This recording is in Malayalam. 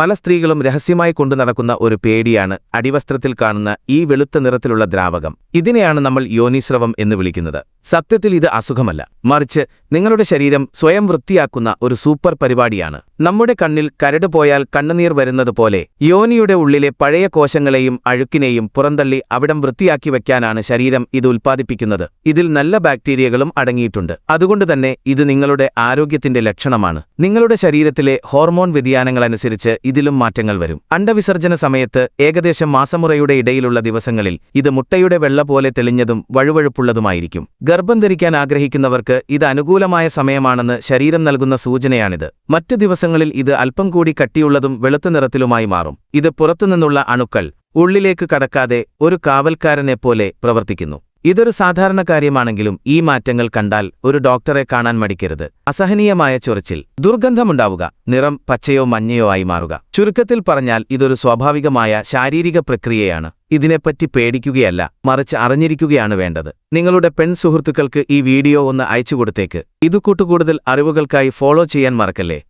പല സ്ത്രീകളും രഹസ്യമായി കൊണ്ടുനടക്കുന്ന ഒരു പേടിയാണ് അടിവസ്ത്രത്തിൽ കാണുന്ന ഈ വെളുത്ത നിറത്തിലുള്ള ദ്രാവകം. ഇതിനെയാണ് നമ്മൾ യോനിസ്രവം എന്ന് വിളിക്കുന്നത്. സത്യത്തിൽ ഇത് അസുഖമല്ല, മറിച്ച് നിങ്ങളുടെ ശരീരം സ്വയം വൃത്തിയാക്കുന്ന ഒരു സൂപ്പർ പരിപാടിയാണ്. നമ്മുടെ കണ്ണിൽ കരട് പോയാൽ കണ്ണുനീർ വരുന്നതുപോലെ യോനിയുടെ ഉള്ളിലെ പഴയ കോശങ്ങളെയും അഴുക്കിനെയും പുറന്തള്ളി അവിടം വൃത്തിയാക്കി വയ്ക്കാനാണ് ശരീരം ഇത് ഉൽപ്പാദിപ്പിക്കുന്നത്. ഇതിൽ നല്ല ബാക്ടീരിയകളും അടങ്ങിയിട്ടുണ്ട്. അതുകൊണ്ടുതന്നെ ഇത് നിങ്ങളുടെ ആരോഗ്യത്തിന്റെ ലക്ഷണമാണ്. നിങ്ങളുടെ ശരീരത്തിലെ ഹോർമോൺ വ്യതിയാനങ്ങളനുസരിച്ച് ഇതിലും മാറ്റങ്ങൾ വരും. അണ്ഡവിസർജന സമയത്ത് ഏകദേശം മാസമുറയുടെ ഇടയിലുള്ള ദിവസങ്ങളിൽ ഇത് മുട്ടയുടെ വെള്ള പോലെ തെളിഞ്ഞതും വഴുവഴുപ്പുള്ളതുമായിരിക്കും. ഗർഭം ധരിക്കാൻ ആഗ്രഹിക്കുന്നവർക്ക് ഇത് അനുകൂലമായ സമയമാണെന്ന് ശരീരം നൽകുന്ന സൂചനയാണിത്. മറ്റ് ദിവസങ്ങളിൽ ഇത് അല്പം കൂടി കട്ടിയുള്ളതും വെളുത്ത നിറത്തിലുമായി മാറും. ഇത് പുറത്തുനിന്നുള്ള അണുക്കൾ ഉള്ളിലേക്ക് കടക്കാതെ ഒരു കാവൽക്കാരനെപ്പോലെ പ്രവർത്തിക്കുന്നു. ഇതൊരു സാധാരണ കാര്യമാണെങ്കിലും ഈ മാറ്റങ്ങൾ കണ്ടാൽ ഒരു ഡോക്ടറെ കാണാൻ മടിക്കരുത്. അസഹനീയമായ ചൊറിച്ചിൽ, ദുർഗന്ധമുണ്ടാവുക, നിറം പച്ചയോ മഞ്ഞയോ ആയി മാറുക. ചുരുക്കത്തിൽ പറഞ്ഞാൽ ഇതൊരു സ്വാഭാവികമായ ശാരീരിക പ്രക്രിയയാണ്. ഇതിനെപ്പറ്റി പേടിക്കുകയല്ല, മറിച്ച് അറിഞ്ഞിരിക്കുകയാണ് വേണ്ടത്. നിങ്ങളുടെ പെൺ സുഹൃത്തുക്കൾക്ക് ഈ വീഡിയോ ഒന്ന് അയച്ചുകൊടുത്തേക്ക്. ഇതുകൂട്ടുകൂടുതൽ അറിവുകൾക്കായി ഫോളോ ചെയ്യാൻ മറക്കല്ലേ.